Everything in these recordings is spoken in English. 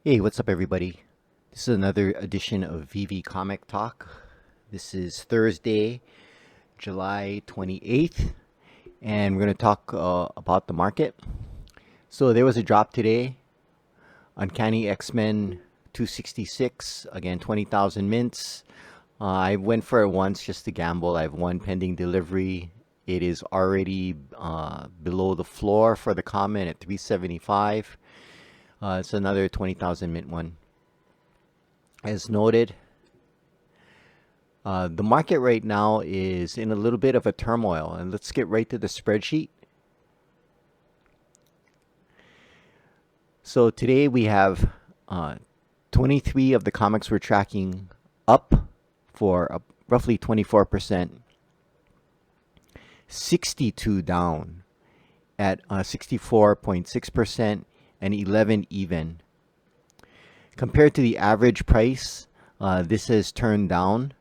Hey, what's up, everybody? This is another edition of VeVe Comic Talk. This is Thursday, July 28th, and we're going to talk about the market. So, there was a drop today. Uncanny X-Men 266, again, 20,000 mints. I went for it once just to gamble. I have one pending delivery. It is already below the floor for the comment at 375. It's another 20,000 mint one. As noted, the market right now is in a little bit of a turmoil, and let's get right to the spreadsheet. So today we have 23 of the comics we're tracking up for roughly 24%, 62 down at 64.6%, and 11 even. Compared to the average price, this has turned down.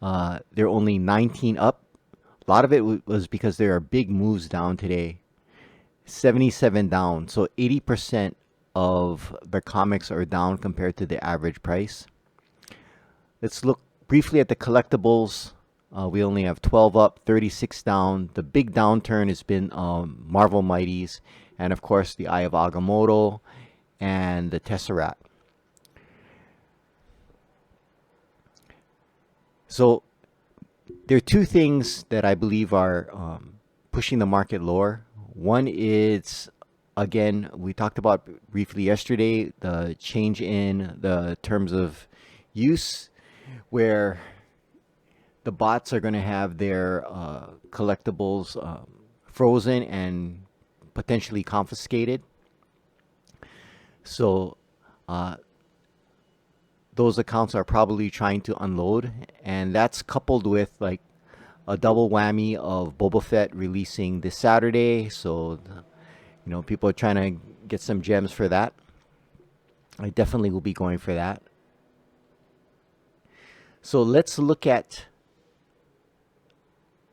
They're only 19 up. A lot of it was because there are big moves down today. 77 down. So 80% of the comics are down compared to the average price. Let's look briefly at the collectibles. We only have 12 up, 36 down. The big downturn has been Marvel Mighties, and of course the Eye of Agamotto and the Tesseract. So there are two things that I believe are pushing the market lower. One is, again, we talked about briefly yesterday, the change in the terms of use, where the bots are going to have their collectibles frozen and potentially confiscated. So those accounts are probably trying to unload, and that's coupled with like a double whammy of Boba Fett releasing this Saturday. So people are trying to get some gems for that. I definitely will be going for that. So let's look at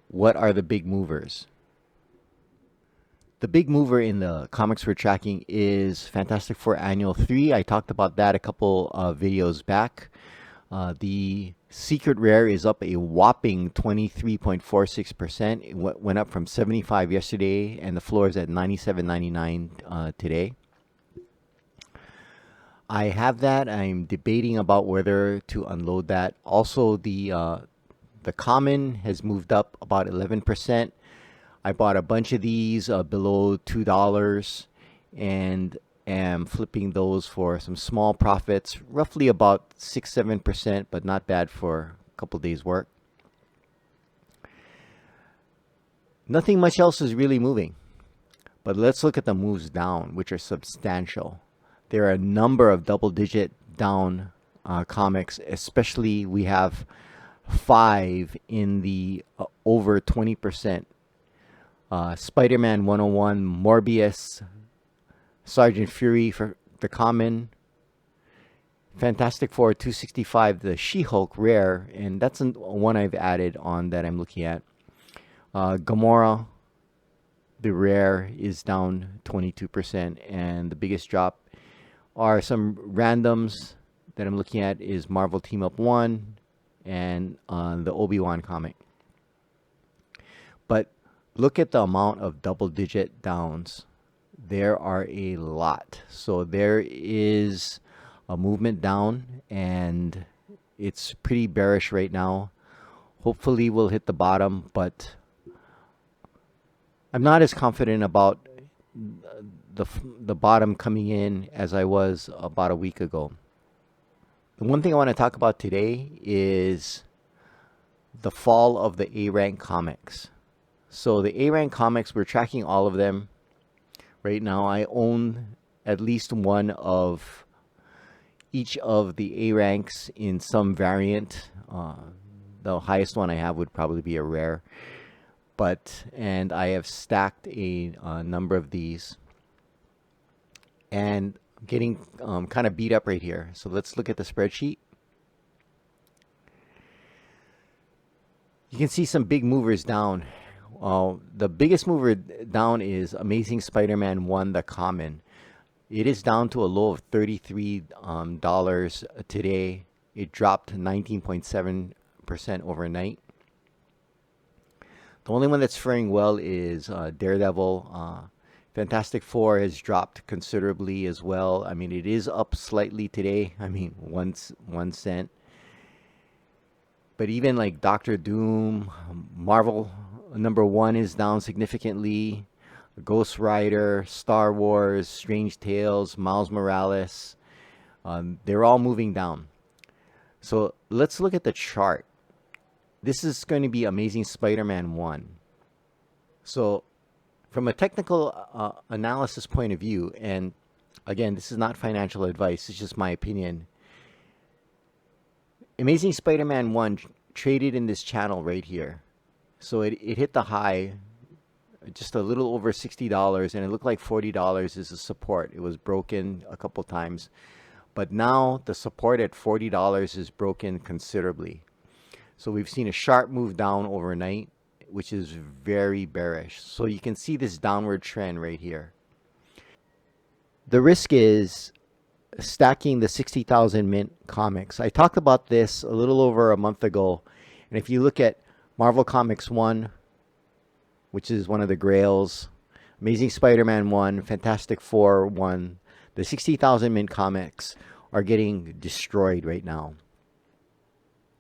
what are the big movers. The big mover in the comics we're tracking is Fantastic Four Annual 3. I talked about that a couple of videos back. The secret rare is up a whopping 23.46%. It went up from 75 yesterday, and the floor is at 97.99 today. I have that. I'm debating about whether to unload that. Also, the common has moved up about 11%. I bought a bunch of these below $2 and am flipping those for some small profits, roughly about 6-7%, but not bad for a couple days' work. Nothing much else is really moving, but let's look at the moves down, which are substantial. There are a number of double-digit down comics, especially we have 5 in the over 20%. Spider-Man 101, Morbius, Sergeant Fury for the common, Fantastic Four 265, the She-Hulk rare, and that's one I've added on that I'm looking at. Gamora, the rare, is down 22%, and the biggest drop are some randoms that I'm looking at is Marvel Team Up 1 and the Obi-Wan comic. But look at the amount of double-digit downs. There are a lot. So there is a movement down, and it's pretty bearish right now. Hopefully we'll hit the bottom, but I'm not as confident about the bottom coming in as I was about a week ago. The one thing I want to talk about today is the fall of the A-rank comics. So the A-rank comics, we're tracking all of them. Right now, I own at least one of each of the A-ranks in some variant. The highest one I have would probably be a rare. And I have stacked a number of these. And I'm getting kind of beat up right here. So let's look at the spreadsheet. You can see some big movers down. The biggest mover down is Amazing Spider-Man 1, the common. It is down to a low of $33 today. It dropped 19.7% overnight. The only one that's faring well is Daredevil. Fantastic Four has dropped considerably as well. I mean, it is up slightly today. I mean, 1 cent. But even like Doctor Doom, Marvel #1 is down significantly. Ghost Rider, Star Wars, Strange Tales, Miles Morales, they're all moving down. So let's look at the chart. This is going to be Amazing Spider-Man 1. So from a technical analysis point of view, and again, this is not financial advice, it's just my opinion. Amazing Spider-Man 1 traded in this channel right here. So it hit the high just a little over $60, and it looked like $40 is a support. It was broken a couple times. But now the support at $40 is broken considerably. So we've seen a sharp move down overnight, which is very bearish. So you can see this downward trend right here. The risk is stacking the 60,000 mint comics. I talked about this a little over a month ago. And if you look at Marvel Comics 1, which is one of the grails, Amazing Spider-Man 1, Fantastic Four 1, the 60,000 mint comics are getting destroyed right now.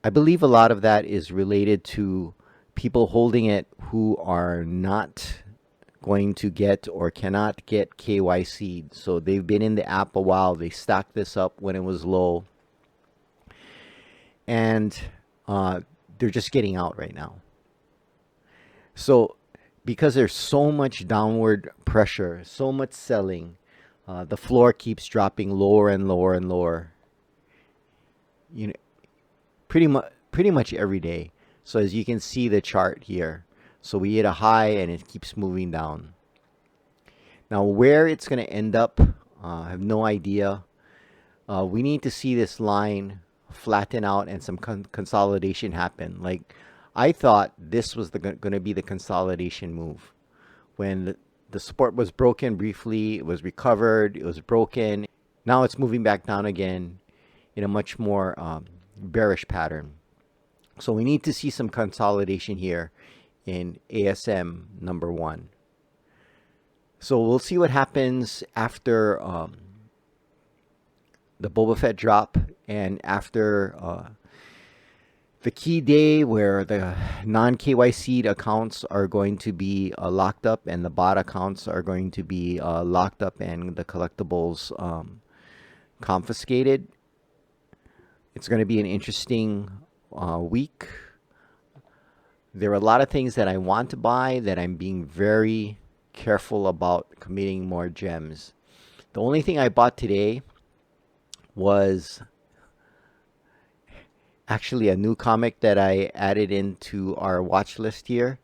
I believe a lot of that is related to people holding it who are not going to get or cannot get KYC'd. So they've been in the app a while. They stacked this up when it was low. And they're just getting out right now. So because there's so much downward pressure, so much selling, the floor keeps dropping lower and lower and lower. You know, pretty much every day. So as you can see the chart here, so we hit a high and it keeps moving down. Now where it's going to end up, I have no idea. We need to see this line flatten out and some consolidation happen. Like I thought this was going to be the consolidation move. When the support was broken briefly, it was recovered, it was broken. Now it's moving back down again in a much more bearish pattern. So we need to see some consolidation here in ASM #1. So we'll see what happens after the Boba Fett drop and after the key day where the non-KYC'd accounts are going to be locked up and the bot accounts are going to be locked up and the collectibles confiscated. It's going to be an interesting week. There are a lot of things that I want to buy that I'm being very careful about committing more gems. The only thing I bought today was actually a new comic that I added into our watch list here.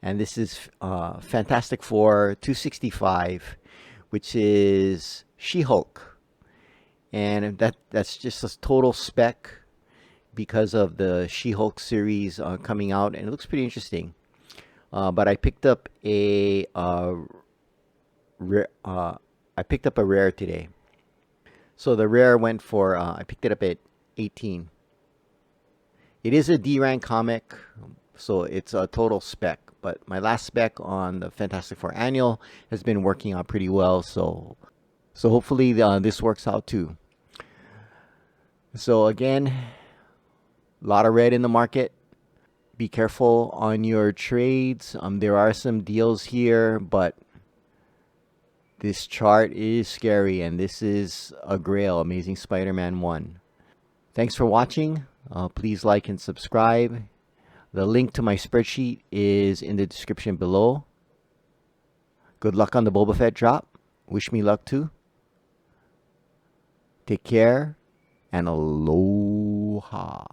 And this is Fantastic Four 265, which is She-Hulk. And that's just a total spec because of the She-Hulk series coming out, and it looks pretty interesting. But I picked up a rare today. So the rare went for I picked it up at 18. It is a D rank comic, so it's a total spec. But my last spec on the Fantastic Four annual has been working out pretty well. So hopefully this works out too. So again, a lot of red in the market. Be careful on your trades. There are some deals here, but this chart is scary, and this is a grail, Amazing Spider-Man 1. Thanks for watching. Please like and subscribe. The link to my spreadsheet is in the description below. Good luck on the Boba Fett drop. Wish me luck too. Take care and aloha.